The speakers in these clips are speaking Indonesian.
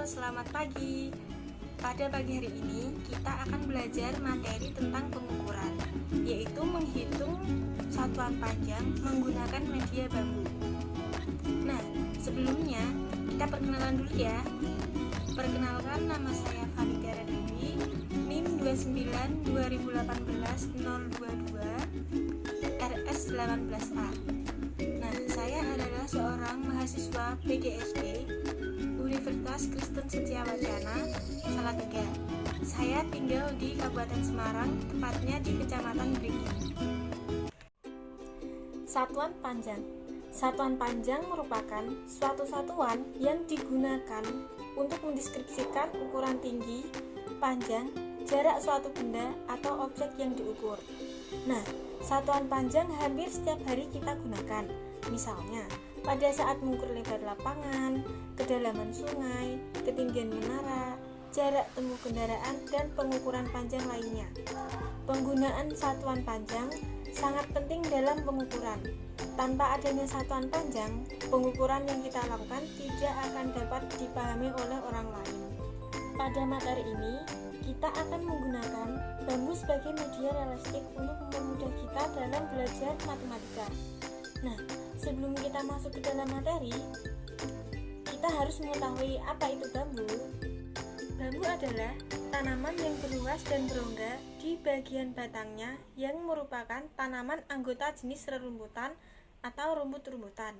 selamat pagi. Pada pagi hari ini kita akan belajar materi tentang pengukuran, yaitu menghitung satuan panjang menggunakan media bambu. Nah, sebelumnya kita perkenalan dulu ya. Perkenalkan, nama saya Validara Dewi, NIM 29 2018 022 RS18A. Nah, saya adalah seorang mahasiswa PGSD Universitas Kristen Setia Wacana, Salatiga. Saya tinggal di Kabupaten Semarang, tepatnya di Kecamatan Beringin. Satuan panjang. Satuan panjang merupakan suatu satuan yang digunakan untuk mendeskripsikan ukuran tinggi, panjang, jarak suatu benda atau objek yang diukur. Nah, satuan panjang hampir setiap hari kita gunakan. Misalnya, pada saat mengukur lebar lapangan, kedalaman sungai, ketinggian menara, jarak tempuh kendaraan, dan pengukuran panjang lainnya. Penggunaan satuan panjang sangat penting dalam pengukuran. Tanpa adanya satuan panjang, pengukuran yang kita lakukan tidak akan dapat dipahami oleh orang lain. Pada materi ini, kita akan menggunakan bambu sebagai media realistik untuk mempermudah kita dalam belajar matematika. Nah, sebelum kita masuk ke dalam materi, kita harus mengetahui apa itu bambu. Bambu adalah tanaman yang berluas dan berongga di bagian batangnya yang merupakan tanaman anggota jenis rerumputan atau rumput-rumputan.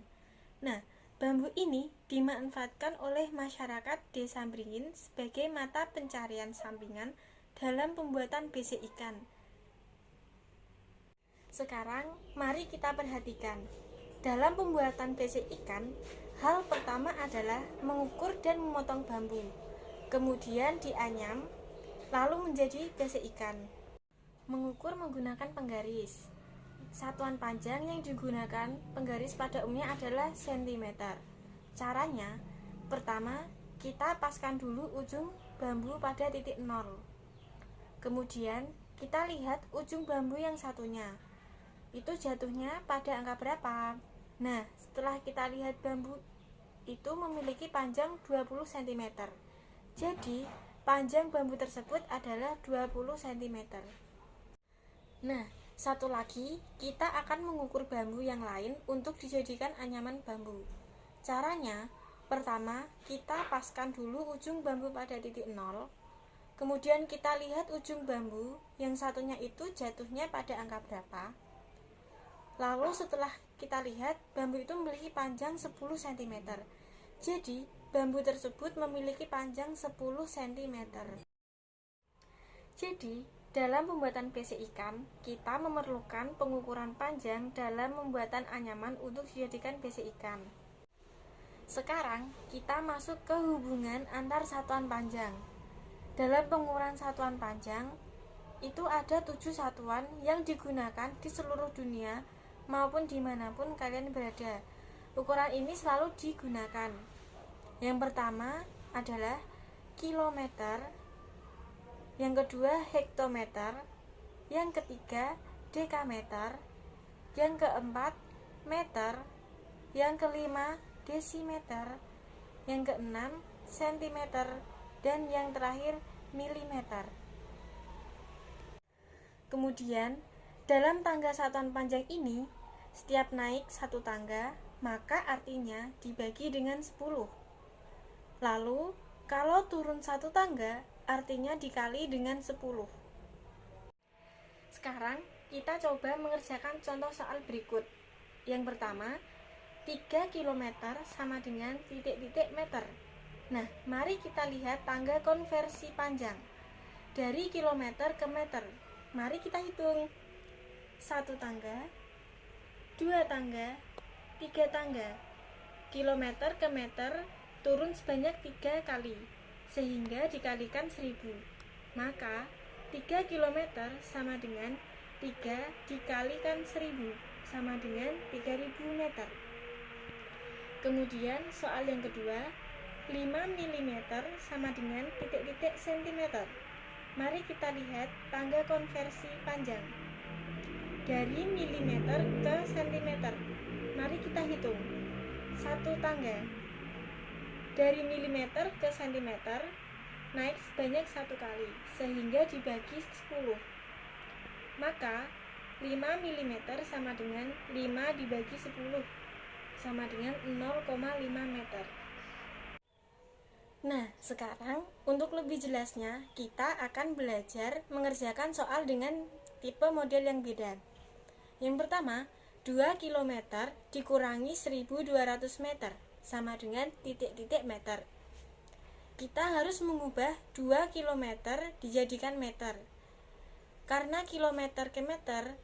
Nah, bambu ini dimanfaatkan oleh masyarakat Desa Beringin sebagai mata pencarian sampingan dalam pembuatan besek ikan. Sekarang, mari kita perhatikan. Dalam pembuatan besek ikan, hal pertama adalah mengukur dan memotong bambu. Kemudian dianyam, lalu menjadi besek ikan. Mengukur menggunakan penggaris. Satuan panjang yang digunakan penggaris pada umumnya adalah cm. Caranya, pertama, kita paskan dulu ujung bambu pada titik 0. Kemudian, kita lihat ujung bambu yang satunya. Itu jatuhnya pada angka berapa? Nah, setelah kita lihat bambu itu memiliki panjang 20 cm. Jadi, panjang bambu tersebut adalah 20 cm. Nah, satu lagi, kita akan mengukur bambu yang lain untuk dijadikan anyaman bambu. Caranya, pertama, kita paskan dulu ujung bambu pada titik 0. Kemudian kita lihat ujung bambu yang satunya itu jatuhnya pada angka berapa. Lalu setelah kita lihat, bambu itu memiliki panjang 10 cm. Jadi, bambu tersebut memiliki panjang 10 cm. Jadi, dalam pembuatan besek ikan, kita memerlukan pengukuran panjang dalam membuatan anyaman untuk dijadikan besek ikan. Sekarang, kita masuk ke hubungan antar satuan panjang. Dalam pengukuran satuan panjang, itu ada 7 satuan yang digunakan di seluruh dunia maupun dimanapun kalian berada. Ukuran ini selalu digunakan. Yang pertama adalah kilometer, yang kedua hektometer, yang ketiga dekameter, yang keempat meter, yang kelima desimeter, yang keenam sentimeter, dan yang terakhir milimeter. Kemudian, dalam tangga satuan panjang ini, setiap naik satu tangga, maka artinya dibagi dengan 10. Lalu, kalau turun satu tangga, artinya dikali dengan 10. Sekarang, kita coba mengerjakan contoh soal berikut. Yang pertama, 3 km sama dengan titik-titik meter. Nah, mari kita lihat tangga konversi panjang. Dari kilometer ke meter, mari kita hitung. 1 tangga, 2 tangga, 3 tangga. Kilometer ke meter turun sebanyak 3 kali, sehingga dikalikan 1000. Maka 3 km sama dengan 3 dikalikan 1000 sama dengan 3000 meter. Kemudian soal yang kedua, 5 mm sama dengan titik-titik cm. Mari kita lihat tangga konversi panjang. Dari milimeter ke sentimeter, mari kita hitung. 1 tangga, dari milimeter ke sentimeter naik sebanyak 1 kali, sehingga dibagi 10. Maka 5 mm sama dengan 5 dibagi 10, sama dengan 0,5 meter. Nah, sekarang untuk lebih jelasnya, kita akan belajar mengerjakan soal dengan tipe model yang beda. Yang pertama, 2 km dikurangi 1200 meter, sama dengan titik-titik meter. Kita harus mengubah 2 km dijadikan meter. Karena kilometer ke meter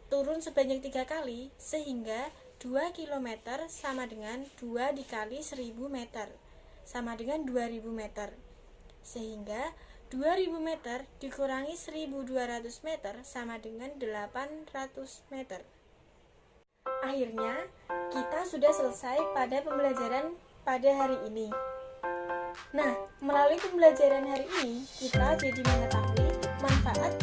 turun sebanyak 3 kali, sehingga 2 km sama dengan 2 dikali 1000 meter, sama dengan 2000 meter. Sehingga 2000 meter dikurangi 1200 meter sama dengan 800 meter. Akhirnya, kita sudah selesai pada pembelajaran pada hari ini. Nah, melalui pembelajaran hari ini, kita jadi mengetahui manfaat